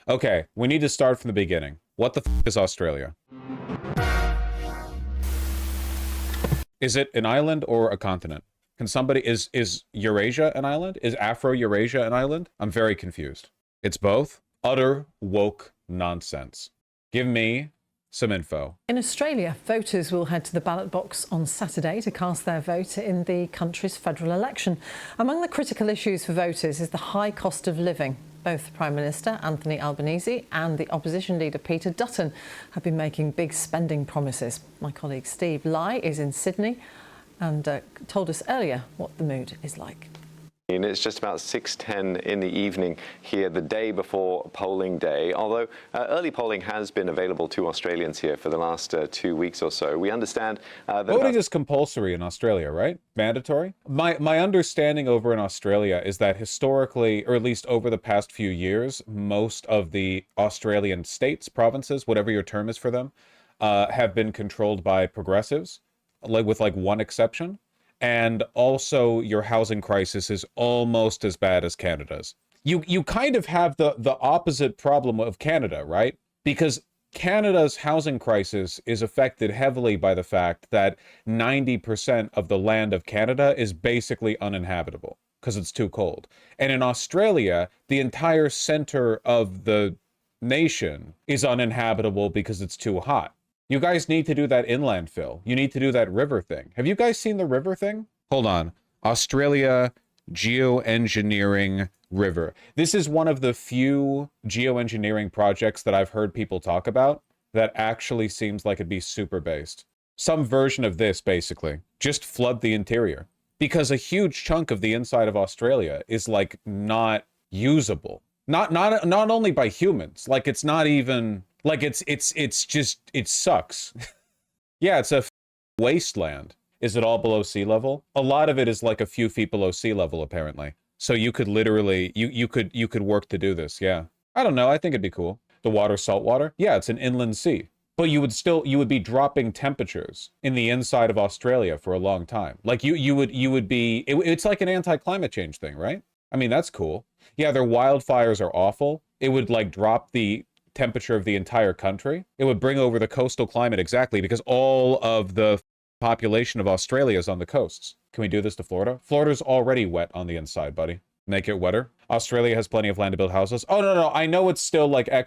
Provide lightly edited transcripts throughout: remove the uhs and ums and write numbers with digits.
Okay, we need to start from the beginning. What the is Australia? Is it an island or a continent? Can somebody, is Eurasia an island? Is Afro-Eurasia an island? I'm very confused. It's both? Utter woke nonsense. Give me some info. In Australia, voters will head to the ballot box on Saturday to cast their vote in the country's federal election. Among the critical issues for voters is the high cost of living. Both Prime Minister Anthony Albanese and the opposition leader Peter Dutton have been making big spending promises. My colleague Steve Lai is in Sydney and told us earlier what the mood is like. And it's just about 6:10 in the evening here, the day before polling day. Although early polling has been available to Australians here for the last 2 weeks or so. We understand that voting is compulsory in Australia, right? Mandatory? My understanding over in Australia is that historically, or at least over the past few years, most of the Australian states, provinces, whatever your term is for them, have been controlled by progressives, with one exception. And also your housing crisis is almost as bad as Canada's. You kind of have the opposite problem of Canada, right? Because Canada's housing crisis is affected heavily by the fact that 90% of the land of Canada is basically uninhabitable because it's too cold. And in Australia, the entire center of the nation is uninhabitable because it's too hot. You guys need to do that inland fill. You need to do that river thing. Have you guys seen the river thing? Hold on. Australia Geoengineering River. This is one of the few geoengineering projects that I've heard people talk about that actually seems like it'd be super based. Some version of this, basically. Just flood the interior. Because a huge chunk of the inside of Australia is not usable. Not only by humans. It's not even... it sucks. Yeah, it's a wasteland. Is it all below sea level? A lot of it is a few feet below sea level, apparently. So you could literally, you could work to do this, yeah. I don't know, I think it'd be cool. The water, salt water? Yeah, it's an inland sea. But you would be dropping temperatures in the inside of Australia for a long time. It's like an anti-climate change thing, right? I mean, that's cool. Yeah, their wildfires are awful. It would drop the temperature of the entire country. It would bring over the coastal climate, exactly, because all of the population of Australia is on the coasts. Can we do this to Florida? Florida's already wet on the inside, buddy. Make it wetter. Australia has plenty of land to build houses. Oh, no. I know it's still austerity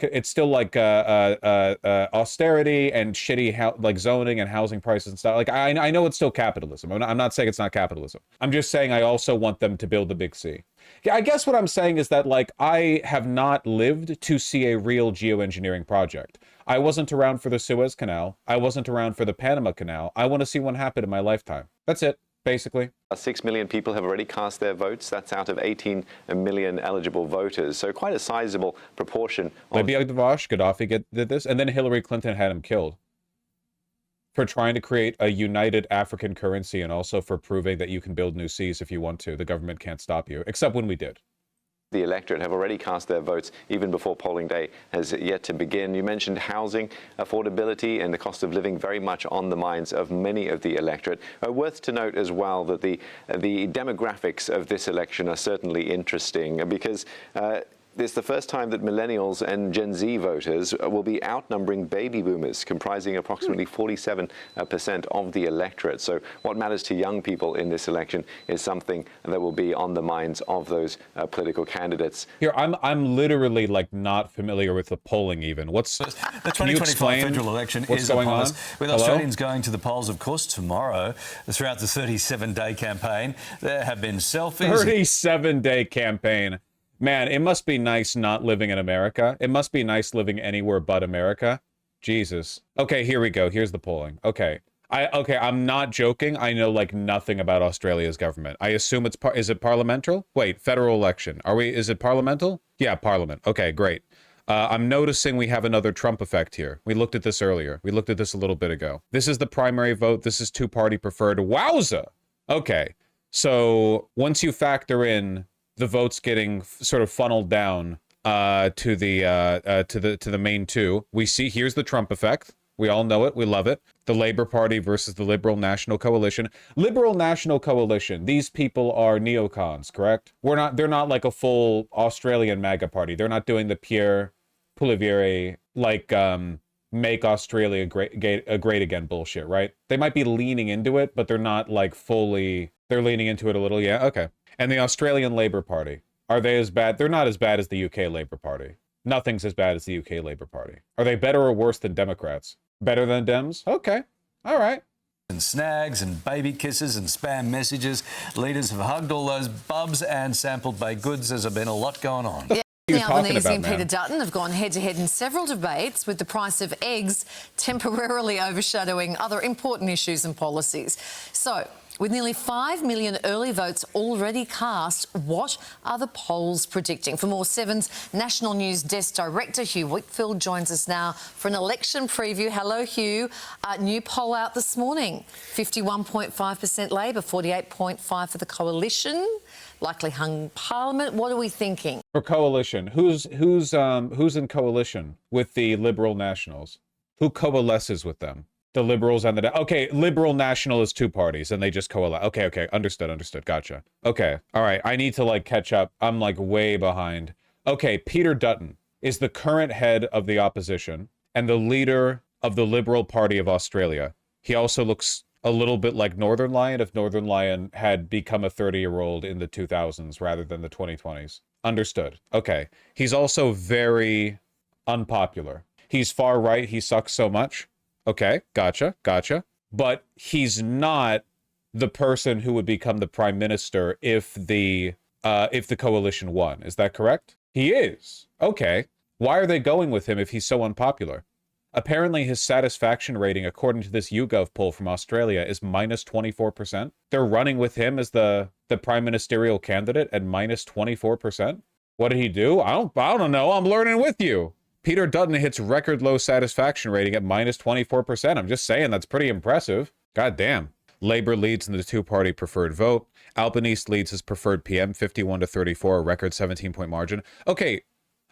and shitty zoning and housing prices and stuff. I know it's still capitalism. I'm not saying it's not capitalism. I'm just saying I also want them to build the big C. Yeah, I guess what I'm saying is that I have not lived to see a real geoengineering project. I wasn't around for the Suez Canal. I wasn't around for the Panama Canal. I want to see one happen in my lifetime. That's it, basically. 6 million people have already cast their votes. That's out of 18 million eligible voters. So quite a sizable proportion. Libya Gaddafi did this, and then Hillary Clinton had him killed for trying to create a united African currency and also for proving that you can build new seas if you want to. The government can't stop you, except when we did. The electorate have already cast their votes even before polling day has yet to begin. You mentioned housing affordability and the cost of living very much on the minds of many of the electorate. Worth to note as well that the demographics of this election are certainly interesting because it's the first time that millennials and Gen Z voters will be outnumbering baby boomers, comprising approximately 47% of the electorate. So what matters to young people in this election is something that will be on the minds of those political candidates. Here, I'm literally not familiar with the polling even. The 2025 federal election is upon us, with Australians going to the polls, of course, tomorrow. Throughout the 37-day campaign, there have been selfies. 37-day campaign. Man, it must be nice not living in America. It must be nice living anywhere but America. Jesus. Okay, here we go. Here's the polling. Okay, I'm not joking. I know nothing about Australia's government. I assume is it parliamentary? Wait, federal election. Is it parliamental? Yeah, parliament. Okay, great. I'm noticing we have another Trump effect here. We looked at this earlier. We looked at this a little bit ago. This is the primary vote. This is two-party preferred. Wowza! Okay, so once you factor in the votes getting sort of funneled down to the main two, we see here's the Trump effect. We all know it. We love it. The Labour Party versus the Liberal National Coalition. Liberal National Coalition. These people are neocons, correct? They're not a full Australian MAGA party. They're not doing the Pierre Pulivieri, like, make Australia great again bullshit, right? They might be leaning into it, but they're not like fully, they're leaning into it a little. Yeah, okay. And the Australian Labour Party, are they as bad? They're not as bad as the UK Labour Party. Nothing's as bad as the UK Labour Party. Are they better or worse than Democrats? Better than Dems? Okay. All right. And snags and baby kisses and spam messages. Leaders have hugged all those bubs and sampled baked goods. There's been a lot going on. Yeah. The Albanese and Peter Dutton have gone head-to-head in several debates, with the price of eggs temporarily overshadowing other important issues and policies. So, with nearly 5 million early votes already cast, what are the polls predicting? For more, Seven's National News Desk Director Hugh Whitfield joins us now for an election preview. Hello, Hugh. New poll out this morning. 51.5% Labor, 48.5% for the Coalition. Likely hung Parliament. What are we thinking? For Coalition, who's in coalition with the Liberal Nationals? Who coalesces with them? The Liberals and the... Okay, Liberal National is two parties, and they just coalesce. Okay, understood, gotcha. Okay, all right, I need to, like, catch up. I'm, like, way behind. Okay, Peter Dutton is the current head of the opposition and the leader of the Liberal Party of Australia. He also looks a little bit like Northern Lion if Northern Lion had become a 30-year-old in the 2000s rather than the 2020s. Understood. Okay, he's also very unpopular. He's far right, he sucks so much. Okay, gotcha. But he's not the person who would become the prime minister if the coalition won. Is that correct? He is. Okay. Why are they going with him if he's so unpopular? Apparently his satisfaction rating, according to this YouGov poll from Australia, is minus 24%. They're running with him as the prime ministerial candidate at minus 24%. What did he do? I don't know. I'm learning with you. Peter Dutton hits record low satisfaction rating at minus 24%. I'm just saying, that's pretty impressive. God damn. Labour leads in the two-party preferred vote. Albanese leads his preferred PM, 51-34, a record 17-point margin. Okay,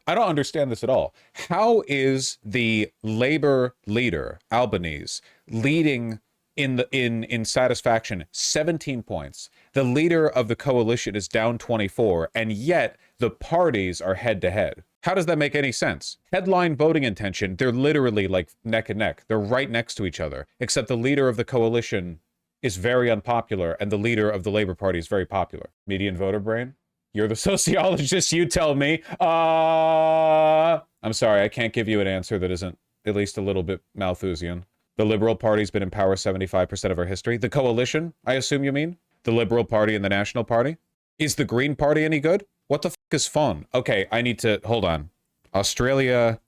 I don't understand this at all. How is the Labour leader, Albanese, leading in satisfaction 17 points? The leader of the coalition is down 24, and yet the parties are head-to-head. How does that make any sense? Headline voting intention, they're literally like neck and neck. They're right next to each other, except the leader of the coalition is very unpopular and the leader of the Labour Party is very popular. Median voter brain? You're the sociologist, you tell me. I'm sorry, I can't give you an answer that isn't at least a little bit Malthusian. The Liberal Party's been in power 75% of our history. The coalition, I assume you mean? The Liberal Party and the National Party? Is the Green Party any good? What the f*** is fun? Okay, I need to... Hold on. Australia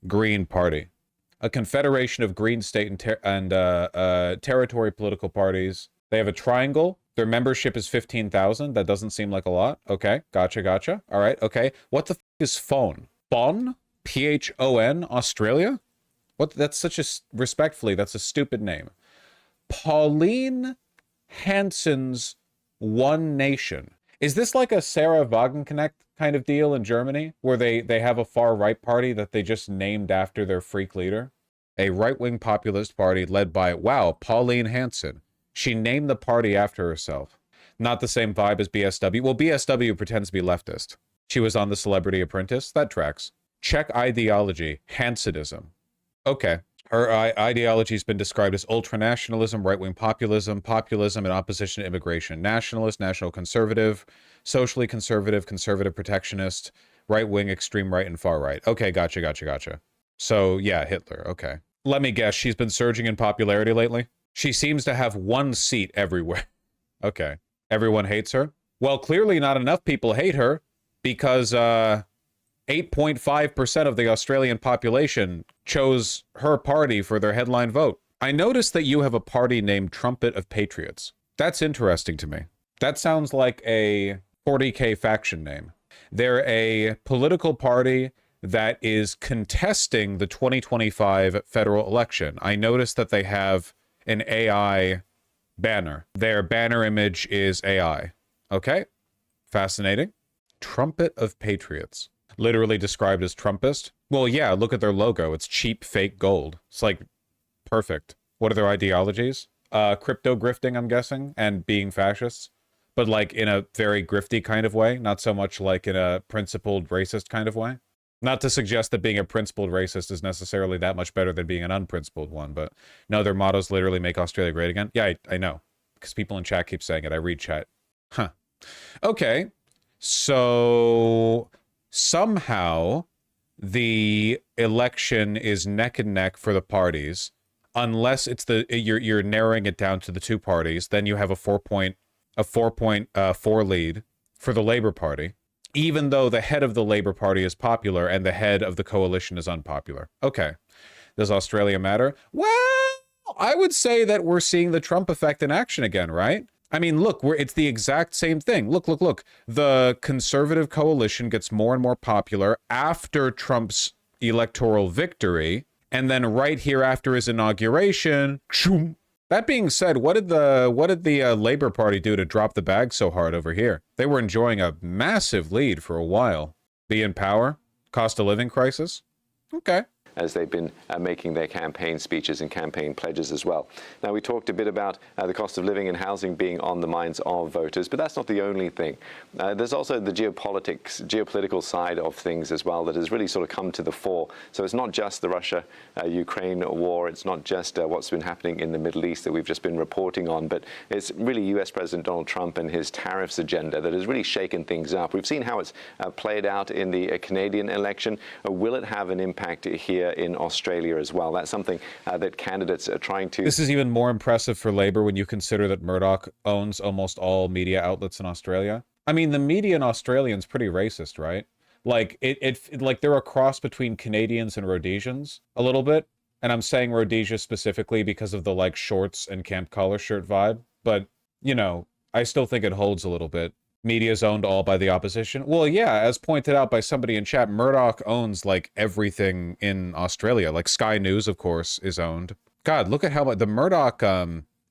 Green Party. A confederation of Green state and territory political parties. They have a triangle. Their membership is 15,000. That doesn't seem like a lot. Okay, gotcha. All right, okay. What the f*** is phone? Phon? P-H-O-N? Australia? What? That's such a... Respectfully, that's a stupid name. Pauline Hanson's One Nation. Is this like a Sarah Wagenknecht kind of deal in Germany, where they have a far-right party that they just named after their freak leader? A right-wing populist party led by, wow, Pauline Hanson. She named the party after herself. Not the same vibe as BSW. Well, BSW pretends to be leftist. She was on The Celebrity Apprentice. That tracks. Check ideology. Hansonism. Okay. Her ideology has been described as ultranationalism, right-wing populism, populism in opposition to immigration, nationalist, national conservative, socially conservative, conservative protectionist, right-wing, extreme right, and far right. Okay, gotcha. So, yeah, Hitler, okay. Let me guess, she's been surging in popularity lately? She seems to have one seat everywhere. Okay. Everyone hates her? Well, clearly not enough people hate her, because, 8.5% of the Australian population chose her party for their headline vote. I noticed that you have a party named Trumpet of Patriots. That's interesting to me. That sounds like a 40K faction name. They're a political party that is contesting the 2025 federal election. I noticed that they have an AI banner. Their banner image is AI. Okay, fascinating. Trumpet of Patriots. Literally described as Trumpist. Well, yeah, look at their logo. It's cheap, fake gold. It's like perfect. What are their ideologies? Crypto grifting, I'm guessing, and being fascists, but like in a very grifty kind of way, not so much like in a principled racist kind of way. Not to suggest that being a principled racist is necessarily that much better than being an unprincipled one, but no, their mottos literally make Australia great again. Yeah, I know, because people in chat keep saying it. I read chat. Huh. Okay, so somehow the election is neck and neck for the parties, unless it's you're narrowing it down to the two parties. Then you have a 4.4 lead for the Labour Party, even though the head of the Labour Party is popular and the head of the coalition is unpopular. Okay. Does Australia matter? Well, I would say that we're seeing the Trump effect in action again, right? I mean, look, it's the exact same thing. Look. The conservative coalition gets more and more popular after Trump's electoral victory, and then right here after his inauguration, shoom. That being said, what did the Labour Party do to drop the bag so hard over here? They were enjoying a massive lead for a while. Be in power? Cost of living crisis? Okay. As they've been making their campaign speeches and campaign pledges as well. Now, we talked a bit about the cost of living and housing being on the minds of voters, but that's not the only thing. There's also the geopolitical side of things as well that has really sort of come to the fore. So it's not just the Russia-Ukraine war, it's not just what's been happening in the Middle East that we've just been reporting on, but it's really US President Donald Trump and his tariffs agenda that has really shaken things up. We've seen how it's played out in the Canadian election. Will it have an impact here in Australia as well? That's something that candidates are trying to... This is even more impressive for Labour when you consider that Murdoch owns almost all media outlets in Australia. I mean, the media in Australia is pretty racist, right? Like, like they're a cross between Canadians and Rhodesians a little bit. And I'm saying Rhodesia specifically because of the, like, shorts and camp collar shirt vibe. But, you know, I still think it holds a little bit. Media is owned all by the opposition. Well, yeah, as pointed out by somebody in chat, Murdoch owns, like, everything in Australia. Like, Sky News, of course, is owned. God, look at how much... The Murdoch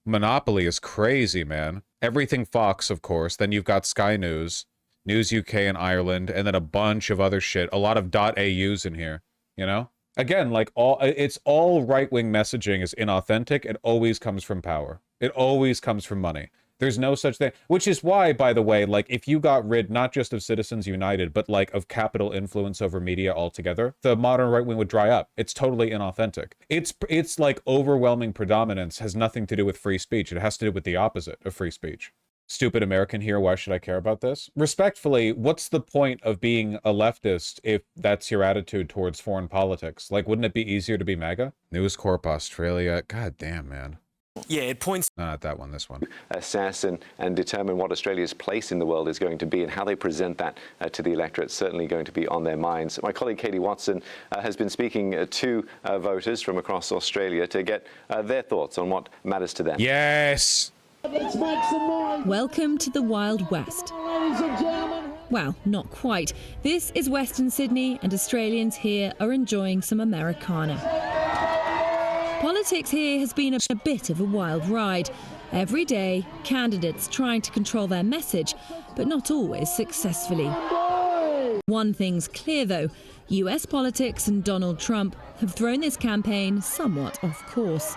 monopoly is crazy, man. Everything Fox, of course. Then you've got Sky News, News UK and Ireland, and then a bunch of other shit. A lot of .aus in here, you know? Again, like, it's all right-wing messaging is inauthentic. It always comes from power. It always comes from money. There's no such thing, which is why, by the way, like, if you got rid not just of Citizens United, but like of capital influence over media altogether, the modern right wing would dry up. It's totally inauthentic. It's like overwhelming predominance has nothing to do with free speech. It has to do with the opposite of free speech. Stupid American here, why should I care about this? Respectfully, what's the point of being a leftist if that's your attitude towards foreign politics? Like, wouldn't it be easier to be MAGA? News Corp Australia. God damn, man. Yeah, it points... Not that one, this one. Assess and determine what Australia's place in the world is going to be and how they present that to the electorate, certainly going to be on their minds. My colleague Katie Watson has been speaking to voters from across Australia to get their thoughts on what matters to them. Yes! Welcome to the Wild West. Well, not quite. This is Western Sydney, and Australians here are enjoying some Americana. Politics here has been a bit of a wild ride. Every day, candidates trying to control their message, but not always successfully. One thing's clear, though. US politics and Donald Trump have thrown this campaign somewhat off course.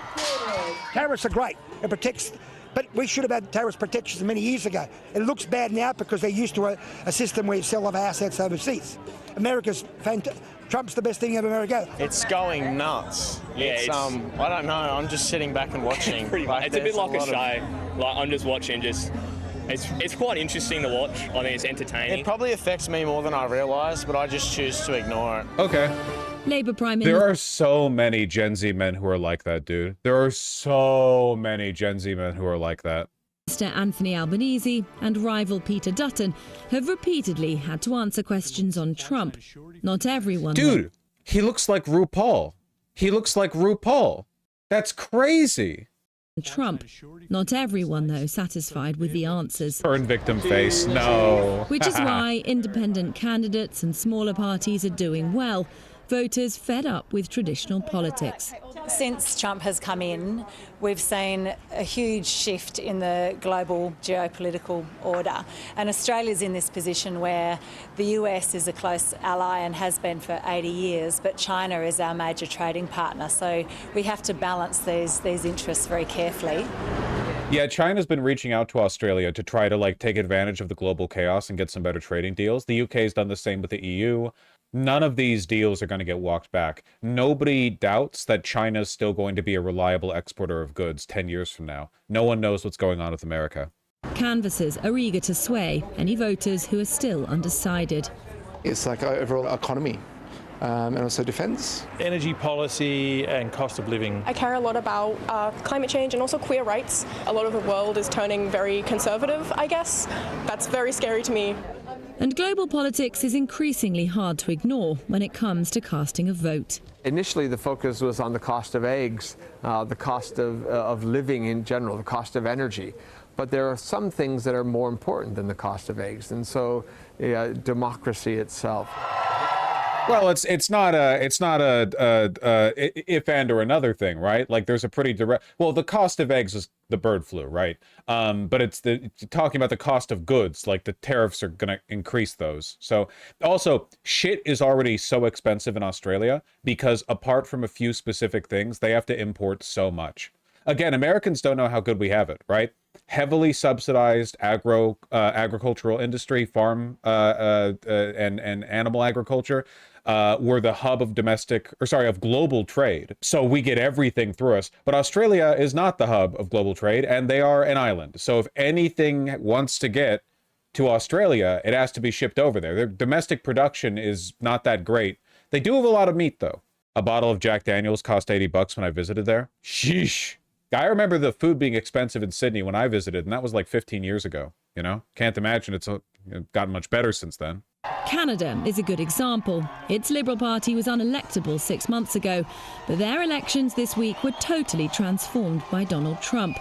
Tariffs are great. It protects... But we should have had tariff protections many years ago. It looks bad now because they're used to a system where you sell off assets overseas. Trump's the best thing ever America. It's going nuts. Yeah, I don't know. I'm just sitting back and watching. Pretty much. It's a bit like a show. Like, I'm just watching. It's quite interesting to watch. I think it's entertaining. It probably affects me more than I realise, but I just choose to ignore it. Okay. Labour Prime Minister... There are so many Gen Z men who are like that, dude. There are so many Gen Z men who are like that. Minister Anthony Albanese and rival Peter Dutton have repeatedly had to answer questions on Trump. Not everyone... Dude, he looks like RuPaul. He looks like RuPaul. That's crazy. Trump. Not everyone, though, satisfied with the answers. Burn victim face, no. Which is why independent candidates and smaller parties are doing well. Voters fed up with traditional politics. Since Trump has come in, we've seen a huge shift in the global geopolitical order. And Australia's in this position where the US is a close ally and has been for 80 years, but China is our major trading partner. So we have to balance these interests very carefully. Yeah, China's been reaching out to Australia to try to, like, take advantage of the global chaos and get some better trading deals. The UK's done the same with the EU. None of these deals are going to get walked back. Nobody doubts that China's still going to be a reliable exporter of goods 10 years from now. No one knows what's going on with America. Canvassers are eager to sway any voters who are still undecided. It's like overall economy. And also defence. Energy policy and cost of living. I care a lot about climate change and also queer rights. A lot of the world is turning very conservative, I guess. That's very scary to me. And global politics is increasingly hard to ignore when it comes to casting a vote. Initially, the focus was on the cost of eggs, the cost of living in general, the cost of energy. But there are some things that are more important than the cost of eggs, and so democracy itself. Well, it's not a if and or another thing, right? Like there's a pretty direct. Well, the cost of eggs is the bird flu, right? But it's talking about the cost of goods. Like the tariffs are going to increase those. So also, shit is already so expensive in Australia because apart from a few specific things, they have to import so much. Again, Americans don't know how good we have it, right? Heavily subsidized agricultural industry, farm and animal agriculture. We're the hub of global trade. So we get everything through us. But Australia is not the hub of global trade, and they are an island. So if anything wants to get to Australia, it has to be shipped over there. Their domestic production is not that great. They do have a lot of meat, though. A bottle of Jack Daniels cost $80 when I visited there. Sheesh. I remember the food being expensive in Sydney when I visited, and that was like 15 years ago, you know? Can't imagine it's gotten much better since then. Canada is a good example. Its Liberal Party was unelectable 6 months ago, but their elections this week were totally transformed by Donald Trump.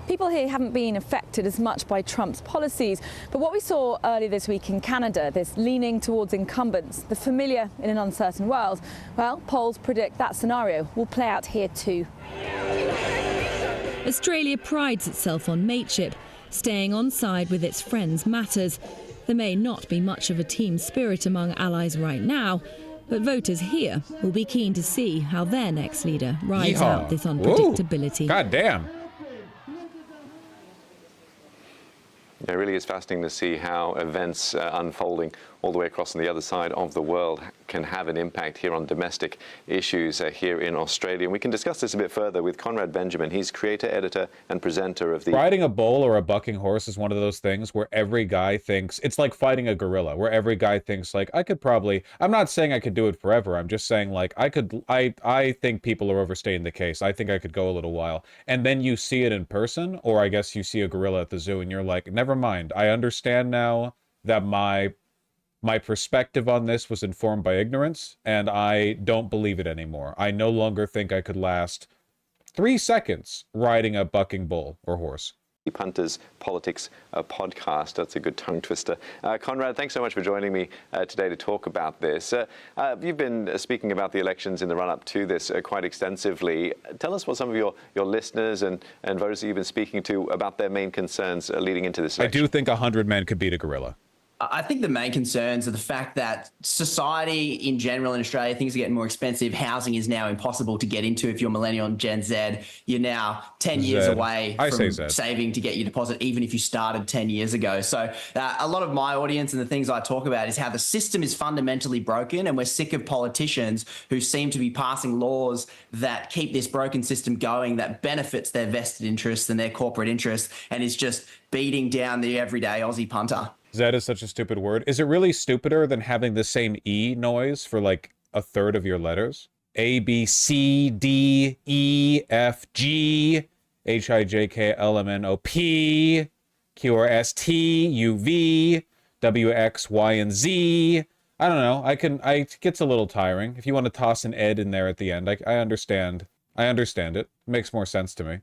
People here haven't been affected as much by Trump's policies, but what we saw earlier this week in Canada, this leaning towards incumbents, the familiar in an uncertain world, well, polls predict that scenario will play out here too. Australia prides itself on mateship. Staying on side with its friends matters. There may not be much of a team spirit among allies right now, but voters here will be keen to see how their next leader rides out this unpredictability. God damn. It really is fascinating to see how events unfolding all the way across on the other side of the world can have an impact here on domestic issues here in Australia. And we can discuss this a bit further with Conrad Benjamin. He's creator, editor, and presenter of the... Riding a bull or a bucking horse is one of those things where every guy thinks... It's like fighting a gorilla, where every guy thinks, like, I could probably... I'm not saying I could do it forever. I'm just saying, like, I think people are overstating the case. I think I could go a little while. And then you see it in person, or I guess you see a gorilla at the zoo, and you're like, never mind. I understand now that my perspective on this was informed by ignorance, and I don't believe it anymore. I no longer think I could last 3 seconds riding a bucking bull or horse. Punters Politics podcast. That's a good tongue twister. Conrad, thanks so much for joining me today to talk about this. You've been speaking about the elections in the run-up to this quite extensively. Tell us what some of your listeners and voters that you've been speaking to about their main concerns leading into this election. I do think 100 men could beat a gorilla. I think the main concerns are the fact that society in general in Australia, things are getting more expensive. Housing is now impossible to get into if you're millennial and Gen Z. You're now 10 years away from saving to get your deposit, even if you started 10 years ago. So a lot of my audience and the things I talk about is how the system is fundamentally broken, and we're sick of politicians who seem to be passing laws that keep this broken system going, that benefits their vested interests and their corporate interests, and is just beating down the everyday Aussie punter. Zed is such a stupid word. Is it really stupider than having the same E noise for like a third of your letters? A, B, C, D, E, F, G, H, I, J, K, L, M, N, O, P, Q, R, S, T, U, V, W, X, Y, and Z. I don't know. It gets a little tiring. If you want to toss an ed in there at the end, I understand. I understand it. It makes more sense to me.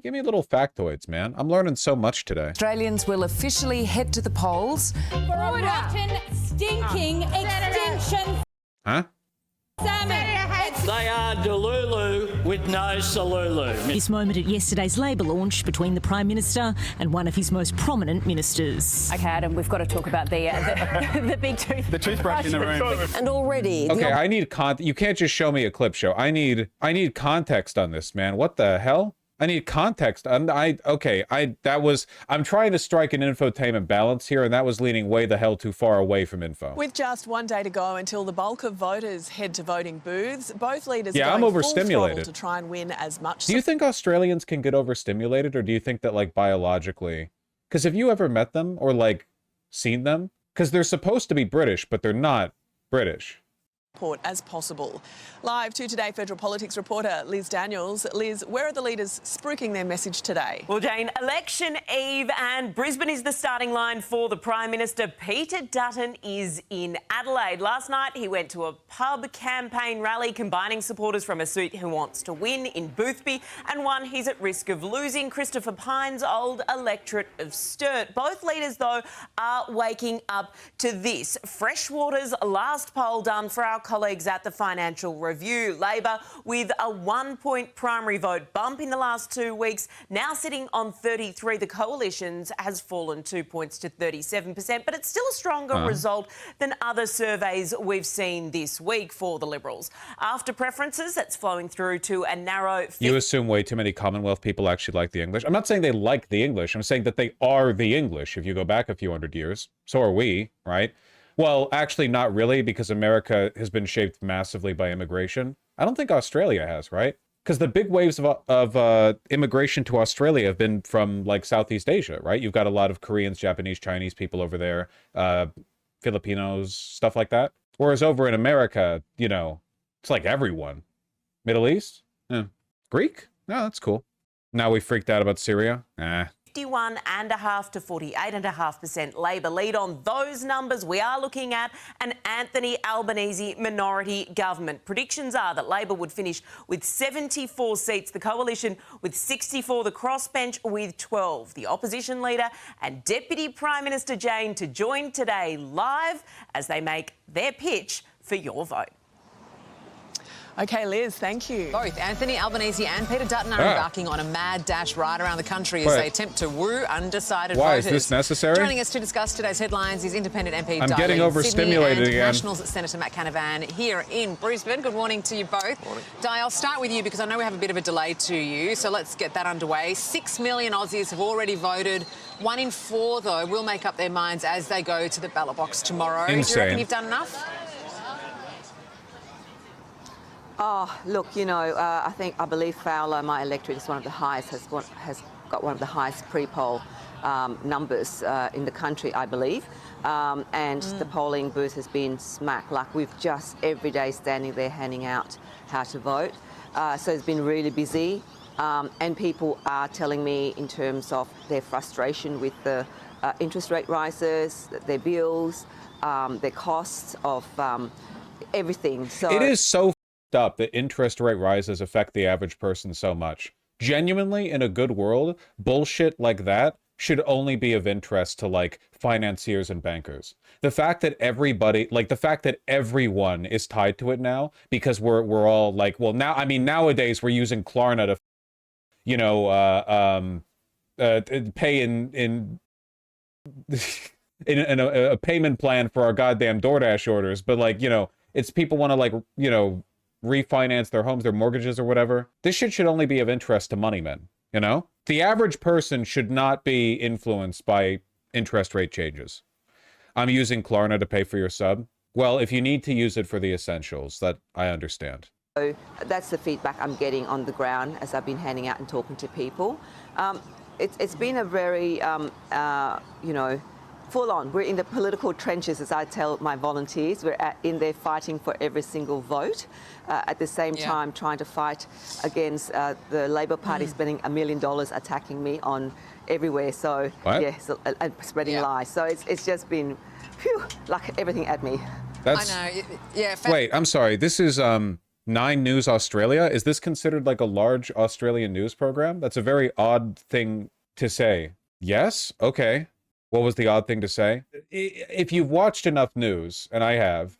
Give me little factoids, man. I'm learning so much today. Australians will officially head to the polls for a rotten, stinking extinction. Huh? They are Delulu with no Salulu. This moment at yesterday's Labor launch between the Prime Minister and one of his most prominent ministers. Okay, Adam, we've got to talk about the big toothbrush. The toothbrush in the room. And already... Okay, I need you can't just show me a clip show. I need context on this, man. What the hell? I need context. I'm trying to strike an infotainment balance here, and that was leaning way the hell too far away from info. With just one day to go until the bulk of voters head to voting booths, both leaders are I'm going overstimulated full throttle to try and win as much. Do you think Australians can get overstimulated, or do you think that, like, biologically? Because have you ever met them or, like, seen them? Because they're supposed to be British, but they're not British. As possible. Live to Today Federal Politics reporter Liz Daniels. Liz, where are the leaders spruiking their message today? Well, Jane, election eve and Brisbane is the starting line for the Prime Minister. Peter Dutton is in Adelaide. Last night he went to a pub campaign rally combining supporters from a seat who wants to win in Boothby and one he's at risk of losing, Christopher Pyne's old electorate of Sturt. Both leaders, though, are waking up to this. Freshwater's last poll done for our colleagues at the Financial Review. Labor, with a 1-point primary vote bump in the last 2 weeks, now sitting on 33. The Coalition's has fallen 2 points to 37%, but it's still a stronger result than other surveys we've seen this week for the Liberals. After preferences, that's flowing through to a narrow... You assume way too many Commonwealth people actually like the English. I'm not saying they like the English. I'm saying that they are the English. If you go back a few hundred years, so are we, right? Well, actually, not really, because America has been shaped massively by immigration. I don't think Australia has, right? Because the big waves of immigration to Australia have been from, like, Southeast Asia, right? You've got a lot of Koreans, Japanese, Chinese people over there, Filipinos, stuff like that. Whereas over in America, you know, it's like everyone. Middle East? Greek? No, that's cool. Now we freaked out about Syria? 51.5% to 48.5% Labor lead. On those numbers, we are looking at an Anthony Albanese minority government. Predictions are that Labor would finish with 74 seats, the Coalition with 64, the crossbench with 12. The opposition leader and Deputy Prime Minister Jane to join today live as they make their pitch for your vote. OK, Liz, thank you. Both Anthony Albanese and Peter Dutton are embarking on a mad dash right around the country as they attempt to woo undecided voters. Why is this necessary? Joining us to discuss today's headlines is Independent MP I'm getting overstimulated again. Nationals Senator Matt Canavan here in Brisbane. Good morning to you both. Morning. Di, I'll start with you because I know we have a bit of a delay to you, so let's get that underway. 6 million Aussies have already voted. 1 in 4, though, will make up their minds as they go to the ballot box tomorrow. Insane. Do you reckon you've done enough? Oh, look, you know, I believe Fowler, my electorate, is one of the highest, has got one of the highest pre-poll numbers in the country, I believe. And the polling booth has been smack. Like, we've just every day standing there handing out how to vote. So it's been really busy. And people are telling me in terms of their frustration with the interest rate rises, their bills, their costs of everything. So it is so up that interest rate rises affect the average person so much. Genuinely, in a good world, bullshit like that should only be of interest to, like, financiers and bankers. The fact that everybody, like, the fact that everyone is tied to it now because we're all like, well, now, I mean, nowadays we're using Klarna to, you know, pay in a payment plan for our goddamn DoorDash orders, but, like, you know, it's people want to, like, you know, refinance their homes, their mortgages or whatever. This shit should only be of interest to money men, you know? The average person should not be influenced by interest rate changes. I'm using Klarna to pay for your sub. Well, if you need to use it for the essentials, that I understand. So that's the feedback I'm getting on the ground as I've been handing out and talking to people. It's been a very, you know, full on. We're in the political trenches, as I tell my volunteers. We're in there fighting for every single vote. At the same time, trying to fight against the Labor Party spending $1 million attacking me on everywhere. So, and spreading lies. So it's just been, phew, like everything at me. That's, I know. Yeah. Wait, I'm sorry. This is 9 News Australia. Is this considered like a large Australian news program? That's a very odd thing to say. Yes? Okay. What was the odd thing to say? If you've watched enough news, and I have,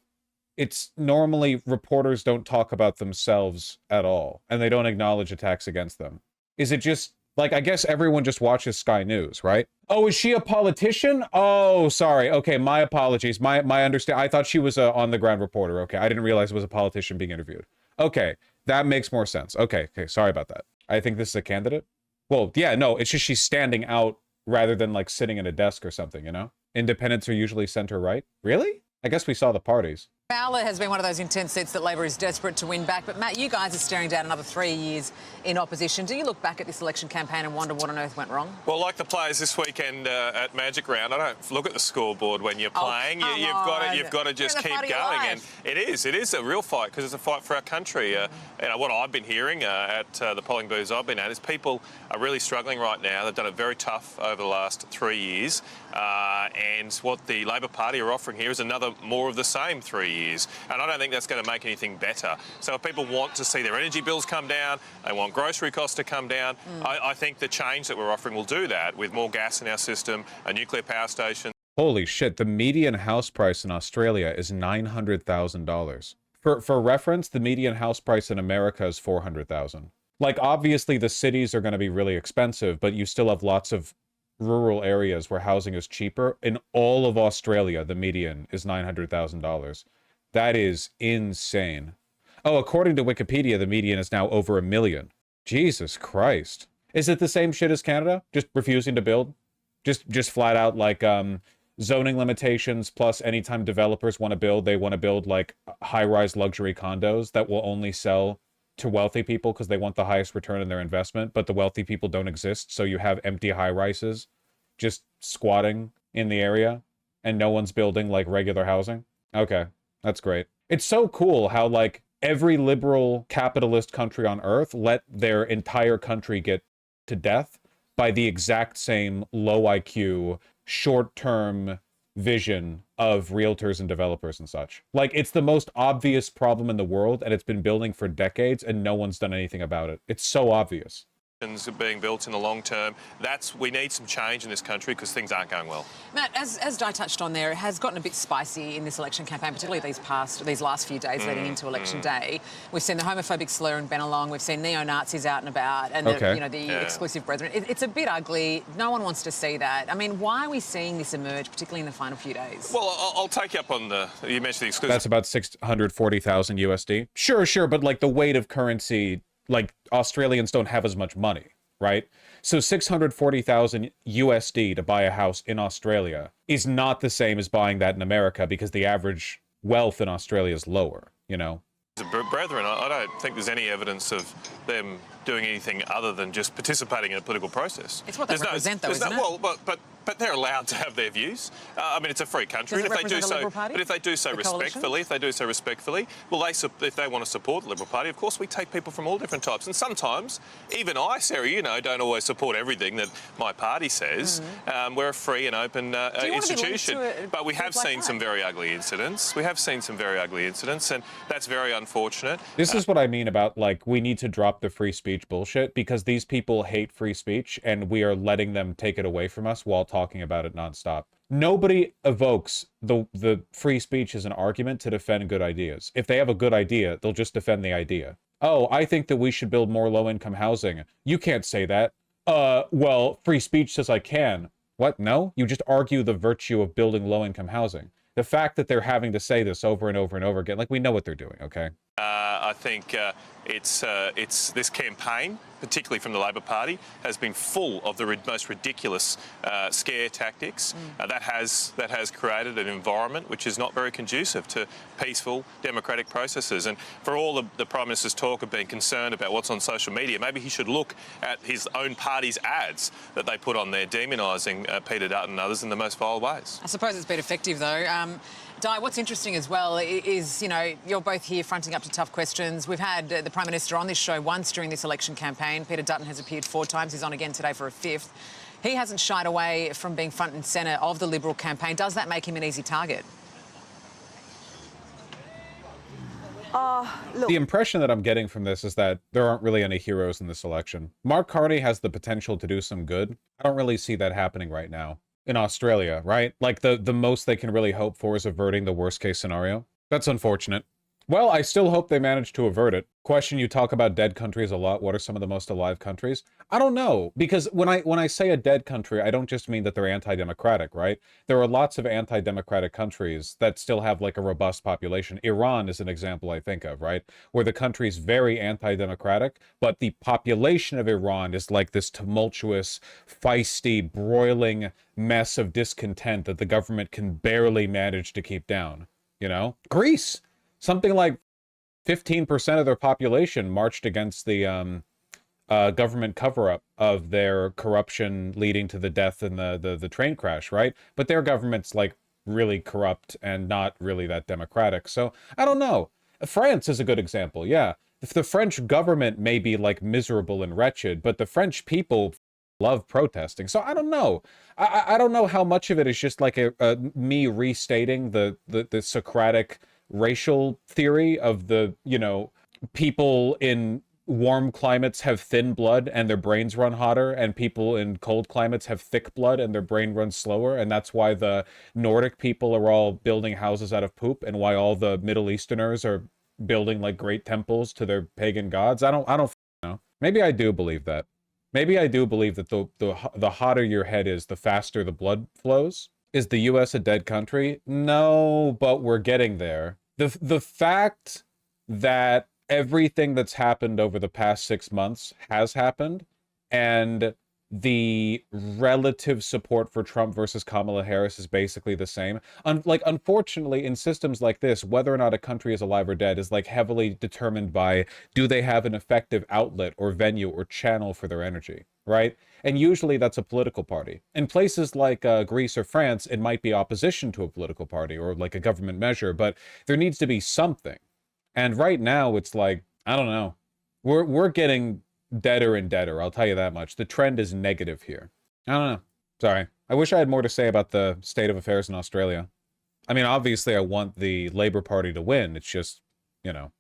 it's normally reporters don't talk about themselves at all, and they don't acknowledge attacks against them. Is it just, like, I guess everyone just watches Sky News, right? Oh, is she a politician? Oh, sorry. Okay, my apologies. My understand. I thought she was a on-the-ground reporter. Okay, I didn't realize it was a politician being interviewed. Okay, that makes more sense. Okay, sorry about that. I think this is a candidate. Well, yeah, no, it's just she's standing out rather than like sitting at a desk or something, you know? Independents are usually center-right. Really? I guess we saw the parties. Fowler has been one of those intense seats that Labor is desperate to win back. But, Matt, you guys are staring down another 3 years in opposition. Do you look back at this election campaign and wonder what on earth went wrong? Well, like the players this weekend at Magic Round, I don't look at the scoreboard when you're playing. You've got to just keep going. And it is a real fight because it's a fight for our country. And what I've been hearing at the polling booths I've been at is people are really struggling right now. They've done it very tough over the last 3 years. And what the Labor Party are offering here is another more of the same 3 years. And I don't think that's going to make anything better. So if people want to see their energy bills come down, they want grocery costs to come down, I think the change that we're offering will do that with more gas in our system, a nuclear power station. Holy shit, the median house price in Australia is $900,000. For reference, the median house price in America is $400,000. Like, obviously the cities are going to be really expensive, but you still have lots of rural areas where housing is cheaper. In all of Australia, the median is $900,000. That is insane. Oh, according to Wikipedia, the median is now over $1 million. Jesus Christ. Is it the same shit as Canada? Just refusing to build? Just flat out like zoning limitations, plus anytime developers want to build, they want to build like high-rise luxury condos that will only sell to wealthy people because they want the highest return on their investment, but the wealthy people don't exist, so you have empty high-rises just squatting in the area and no one's building like regular housing. Okay. That's great. It's so cool how, like, every liberal capitalist country on earth let their entire country get to death by the exact same low IQ, short-term vision of realtors and developers and such. Like, it's the most obvious problem in the world, and it's been building for decades, and no one's done anything about it. It's so obvious. Being built in the long term, we need some change in this country because things aren't going well. Matt, as Di touched on there, it has gotten a bit spicy in this election campaign, particularly these last few days leading into election day. We've seen the homophobic slur in Bennelong, we've seen neo-Nazis out and about, and the exclusive brethren. It's a bit ugly. No one wants to see that. I mean, why are we seeing this emerge, particularly in the final few days? Well, I'll take you up on you mentioned the exclusive. That's about 640,000 USD. Sure, but like the weight of currency, like Australians don't have as much money, right? So 640,000 USD to buy a house in Australia is not the same as buying that in America because the average wealth in Australia is lower, you know? Brethren, I don't think there's any evidence of them doing anything other than just participating in a political process. It's what they represent, though, isn't it? Well, but they're allowed to have their views. I mean, it's a free country. Does it represent the Liberal Party? But if they do so respectfully, well, if they want to support the Liberal Party, of course, we take people from all different types. And sometimes, even I, Sarah, you know, don't always support everything that my party says. We're a free and open institution. But we have seen some very ugly incidents. And that's very unfortunate. This is what I mean about, like, we need to drop the free speech bullshit because these people hate free speech and we are letting them take it away from us while talking about it nonstop. Nobody evokes the free speech as an argument to defend good ideas. If they have a good idea, they'll just defend the idea. Oh, I think that we should build more low-income housing. You can't say that. Well, free speech says I can. What? No? You just argue the virtue of building low-income housing. The fact that they're having to say this over and over and over again, like, we know what they're doing, okay? I think it's this campaign, particularly from the Labor Party, has been full of the most ridiculous scare tactics. That has created an environment which is not very conducive to peaceful democratic processes. And for all the Prime Minister's talk of being concerned about what's on social media, maybe he should look at his own party's ads that they put on there demonising Peter Dutton and others in the most vile ways. I suppose it's been effective, though. Di, what's interesting as well is, you know, you're both here fronting up to tough questions. We've had the Prime Minister on this show once during this election campaign. Peter Dutton has appeared 4 times. He's on again today for a 5th. He hasn't shied away from being front and centre of the Liberal campaign. Does that make him an easy target? Look. The impression that I'm getting from this is that there aren't really any heroes in this election. Mark Carney has the potential to do some good. I don't really see that happening right now. In Australia, right? Like the most they can really hope for is averting the worst case scenario. That's unfortunate. Well, I still hope they manage to avert it. Question, you talk about dead countries a lot. What are some of the most alive countries? I don't know, because when I say a dead country, I don't just mean that they're anti-democratic, right? There are lots of anti-democratic countries that still have like a robust population. Iran is an example I think of, right? Where the country's very anti-democratic, but the population of Iran is like this tumultuous, feisty, broiling mess of discontent that the government can barely manage to keep down, you know? Greece! Something like 15% of their population marched against the government cover-up of their corruption leading to the death in the train crash, right? But their government's like really corrupt and not really that democratic. So I don't know. France is a good example. Yeah, if the French government may be like miserable and wretched, but the French people love protesting. So I don't know. I don't know how much of it is just like me restating the Socratic racial theory of the, you know, people in warm climates have thin blood and their brains run hotter, and people in cold climates have thick blood and their brain runs slower, and that's why the Nordic people are all building houses out of poop, and why all the Middle Easterners are building like great temples to their pagan gods. I don't know. Maybe I do believe that. Maybe I do believe that the hotter your head is, the faster the blood flows. Is the US a dead country? No, but we're getting there. The fact that everything that's happened over the past 6 months has happened, and the relative support for Trump versus Kamala Harris is basically the same. Unfortunately, in systems like this, whether or not a country is alive or dead is like heavily determined by, do they have an effective outlet or venue or channel for their energy, right? And usually that's a political party. In places like Greece or France, it might be opposition to a political party or like a government measure, but there needs to be something. And right now it's like, I don't know. We're getting deader and deader, I'll tell you that much. The trend is negative here. I don't know. Sorry. I wish I had more to say about the state of affairs in Australia. I mean, obviously I want the Labour Party to win. It's just, you know,